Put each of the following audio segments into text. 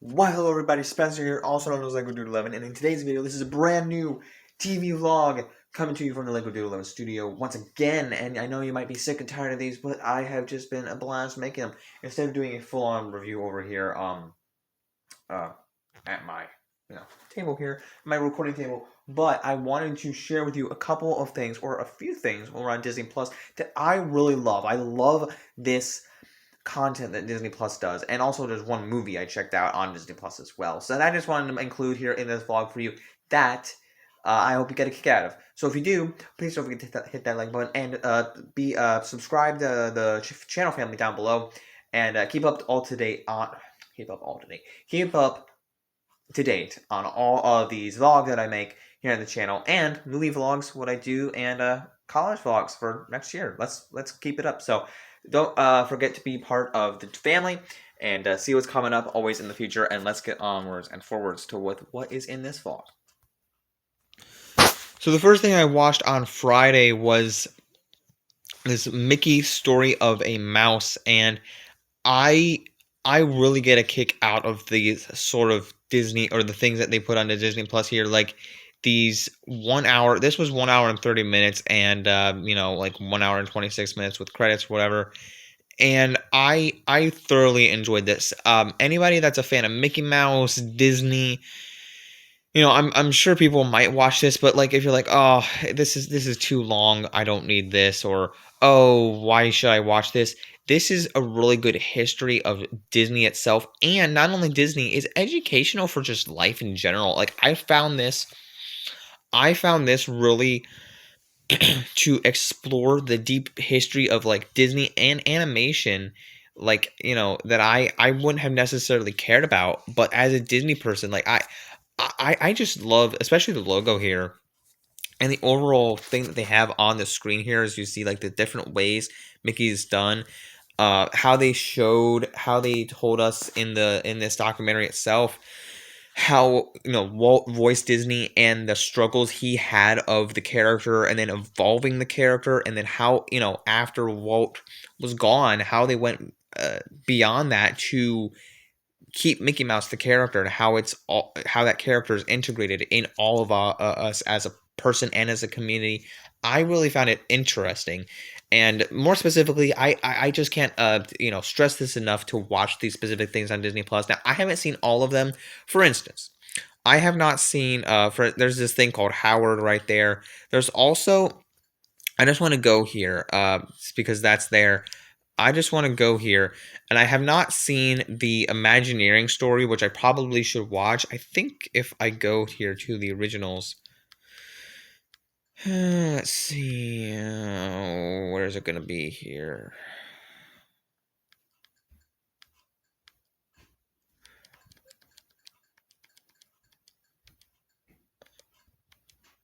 Why, hello everybody, Spencer here, also known as Lego Dude 11, and in today's video, this is a brand new TV vlog coming to you from the Lego Dude 11 studio once again, and I know you might be sick and tired of these, but I have just been a blast making them. Instead of doing a full-on review over here, at my, table here, my recording table, but I wanted to share with you a couple of things, or a few things over on Disney Plus that I really love. I love this content that Disney Plus does, and also there's one movie I checked out on Disney Plus as well. So that I just wanted to include here in this vlog for you that I hope you get a kick out of. So if you do, please don't forget to hit that like button and be subscribed to the channel family down below, and keep up to date on all of these vlogs that I make here on the channel, and movie vlogs, what I do, and college vlogs for next year. Let's keep it up. So don't forget to be part of the family and see what's coming up always in the future. And let's get onwards and forwards to what is in this vlog. So the first thing I watched on Friday was this Mickey Story of a Mouse, and I really get a kick out of these sort of Disney, or the things that they put onto Disney Plus here, like these 1 hour. This was 1 hour and 30 minutes, and like 1 hour and 26 minutes with credits, whatever. And I thoroughly enjoyed this. Anybody that's a fan of Mickey Mouse, Disney, I'm sure people might watch this, but like if you're like, oh, this is too long, I don't need this, or oh, why should I watch this? This is a really good history of Disney itself, and not only Disney, is educational for just life in general. Like I found this really to explore the deep history of like Disney and animation, like that I wouldn't have necessarily cared about, but as a Disney person, like I just love, especially the logo here and the overall thing that they have on the screen here, as you see like the different ways Mickey's done, how they told us in this documentary itself how Walt voiced Disney and the struggles he had of the character, and then evolving the character, and then how after Walt was gone, how they went beyond that to keep Mickey Mouse the character, and how that character is integrated in all of us as a person and as a community. I really found it interesting, and more specifically, I just can't stress this enough to watch these specific things on Disney Plus. Now, I haven't seen all of them. For instance, I have not seen there's this thing called Howard right there. There's also, I just want to go here because that's there. I just want to go here, and I have not seen the Imagineering story, which I probably should watch. I think if I go here to the originals, let's see, where is it going to be here?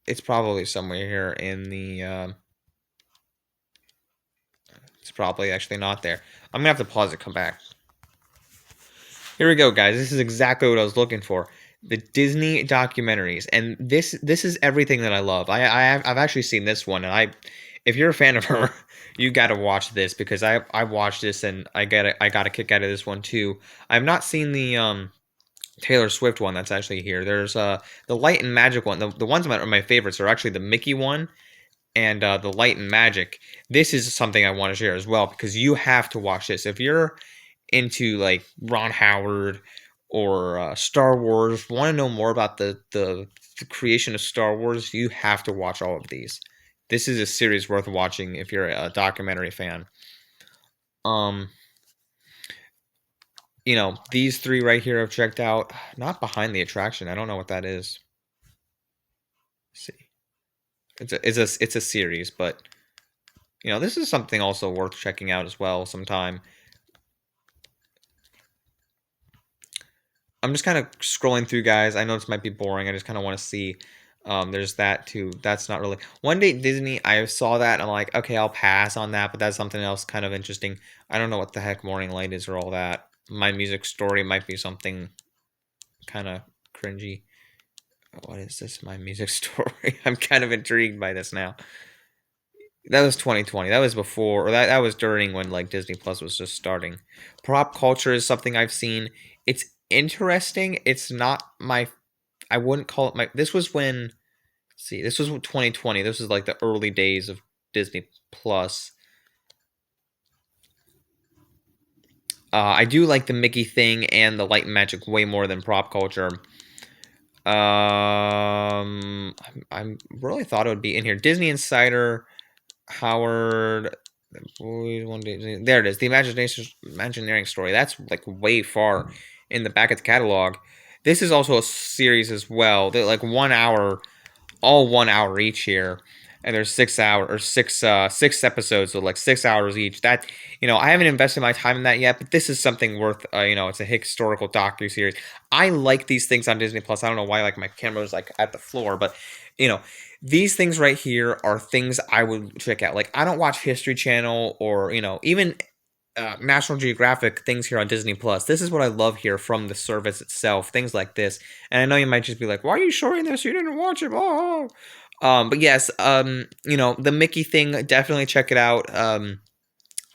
It's probably somewhere here in the, it's probably actually not there. I'm going to have to pause it, come back. Here we go, guys. This is exactly what I was looking for. The Disney documentaries, and this is everything that I love. I've actually seen this one, and if you're a fan of her, you got to watch this, because I watched this and I got a kick out of this one too. I've not seen the Taylor Swift one that's actually here. There's the Light and Magic one. The ones that are my favorites are actually the Mickey one and the Light and Magic. This is something I want to share as well, because you have to watch this if you're into like Ron Howard or Star Wars, want to know more about the creation of Star Wars. You have to watch all of these. This is a series worth watching if you're a documentary fan. These three right here I've checked out. Not Behind the Attraction. I don't know what that is. Let's see, it's a series, but this is something also worth checking out as well sometime. I'm just kind of scrolling through, guys. I know this might be boring. I just kind of want to see. There's that too. That's not really One Day Disney. I saw that and I'm like, okay, I'll pass on that. But that's something else kind of interesting. I don't know what the heck Morning Light is or all that. My Music Story might be something kind of cringy. What is this? My Music Story. I'm kind of intrigued by this now. That was 2020. That was before, or that was during when like Disney Plus was just starting. Pop culture is something I've seen. It's interesting. It's not my. I wouldn't call it my. This was when. See, this was 2020. This was like the early days of Disney Plus. I do like the Mickey thing and the light and magic way more than prop culture. I really thought it would be in here. Disney Insider, Howard. Boys one day. There it is. The Imagineering story. That's like way far in the back of the catalog. This is also a series as well. They're like 1 hour, all 1 hour each here, and there's 6 hour or six episodes, so like 6 hours each. That I haven't invested my time in that yet, but this is something worth. It's a historical docu series. I like these things on Disney Plus. I don't know why like my camera is like at the floor, but you know these things right here are things I would check out. Like I don't watch History Channel or even National Geographic things here on Disney Plus. This is what I love here from the service itself. Things like this, and I know you might just be like, "Why are you showing this? You didn't watch it." Oh. But yes, the Mickey thing, definitely check it out.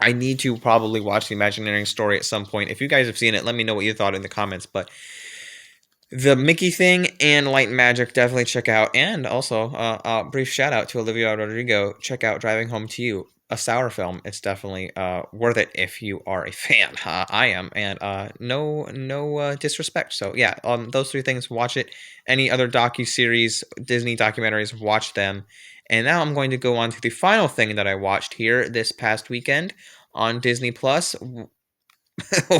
I need to probably watch the Imagineering story at some point. If you guys have seen it, let me know what you thought in the comments. But the Mickey thing and Light and Magic, definitely check out. And also, a brief shout out to Olivia Rodrigo. Check out Driving Home to You, a sour film. It's definitely worth it if you are a fan. I am, and no disrespect. So yeah, those three things. Watch it. Any other docu series, Disney documentaries, watch them. And now I'm going to go on to the final thing that I watched here this past weekend on Disney Plus,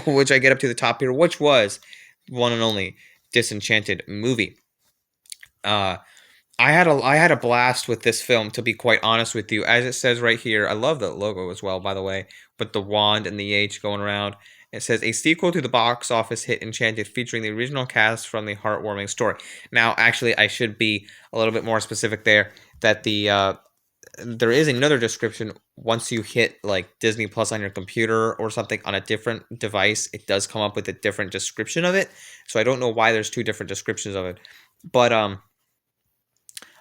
which I get up to the top here, which was one and only Disenchanted movie. Uh, I had a blast with this film, to be quite honest with you. As it says right here, I love the logo as well, by the way, with the wand and the H going around. It says a sequel to the box office hit Enchanted, featuring the original cast from the heartwarming story. Now, actually, I should be a little bit more specific there. That there is another description once you hit like Disney Plus on your computer or something on a different device. It does come up with a different description of it. So I don't know why there's two different descriptions of it, but I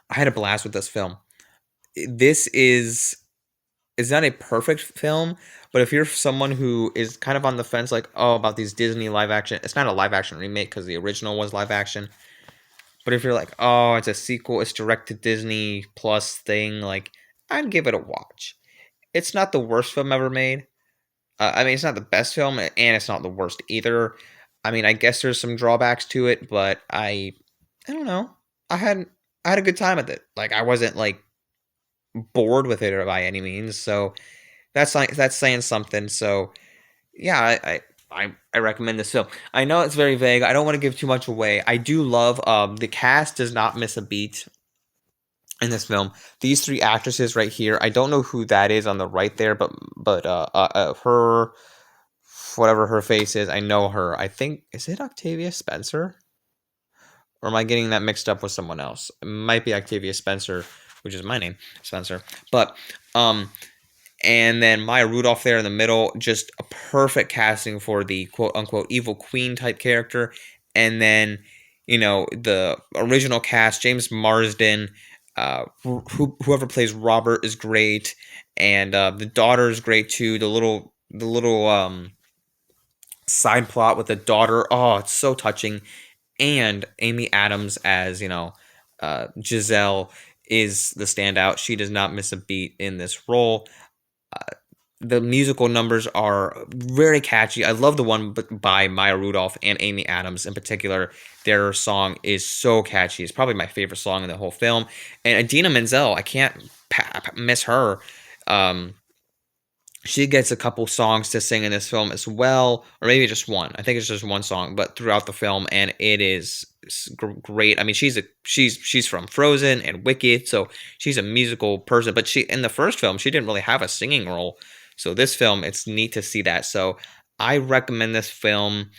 had a blast with this film. This is it's not a perfect film, but if you're someone who is kind of on the fence, like, oh, about these Disney live action, it's not a live action remake because the original was live action. But if you're like, oh, it's a sequel, it's direct to Disney Plus thing, like, I'd give it a watch. It's not the worst film ever made. I mean, it's not the best film, and it's not the worst either. I mean, I guess there's some drawbacks to it, but I don't know. I had I had a good time with it. Like, I wasn't like bored with it or by any means. So that's saying something. So yeah, I recommend this film. I know it's very vague. I don't want to give too much away. I do love the cast does not miss a beat in this film. These three actresses right here. I don't know who that is on the right there, but her, whatever her face is, I know her. I think, is it Octavia Spencer? Or am I getting that mixed up with someone else? It might be Octavia Spencer, which is my name, Spencer. But and then Maya Rudolph there in the middle, just a perfect casting for the quote unquote evil queen type character. And then, the original cast, James Marsden, whoever plays Robert is great, and the daughter is great too. The little side plot with the daughter, oh, it's so touching. And Amy Adams as Giselle is the standout. She does not miss a beat in this role. The musical numbers are very catchy. I love the one by Maya Rudolph and Amy Adams in particular. Their song is so catchy. It's probably my favorite song in the whole film. And Idina Menzel, I can't miss her. She gets a couple songs to sing in this film as well, or maybe just one. I think it's just one song, but throughout the film, and it is great. I mean, she's from Frozen and Wicked, so she's a musical person. But she in the first film, she didn't really have a singing role. So this film, it's neat to see that. So I recommend this film.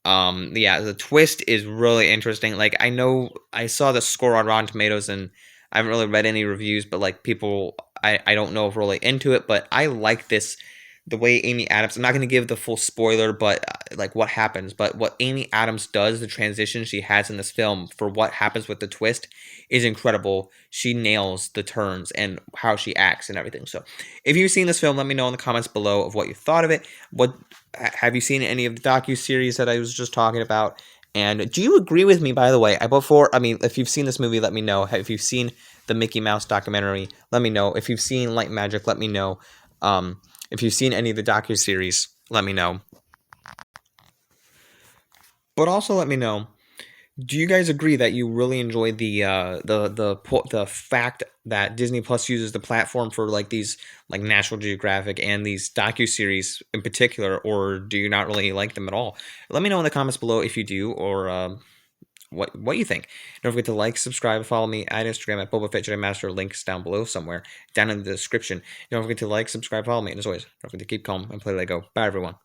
Yeah, the twist is really interesting. Like, I know I saw the score on Rotten Tomatoes, and I haven't really read any reviews, but like people, I don't know if really into it, but I like this the way Amy Adams, I'm not going to give the full spoiler, but like what happens, but what Amy Adams does, the transition she has in this film for what happens with the twist is incredible. She nails the turns and how she acts and everything. So if you've seen this film, let me know in the comments below of what you thought of it. What have you seen any of the docu-series that I was just talking about? And do you agree with me, by the way? If you've seen this movie, let me know. If you've seen the Mickey Mouse documentary, let me know. If you've seen Light Magic, let me know. If you've seen any of the docu-series, let me know. But also let me know, do you guys agree that you really enjoy the fact that Disney Plus uses the platform for like these like National Geographic and these docu-series in particular, or do you not really like them at all? Let me know in the comments below if you do, or what you think. Don't forget to like, subscribe, follow me at Instagram at Boba Fett Jedi Master. Links down below somewhere, down in the description. Don't forget to like, subscribe, follow me, and as always, don't forget to keep calm and play Lego. Bye, everyone.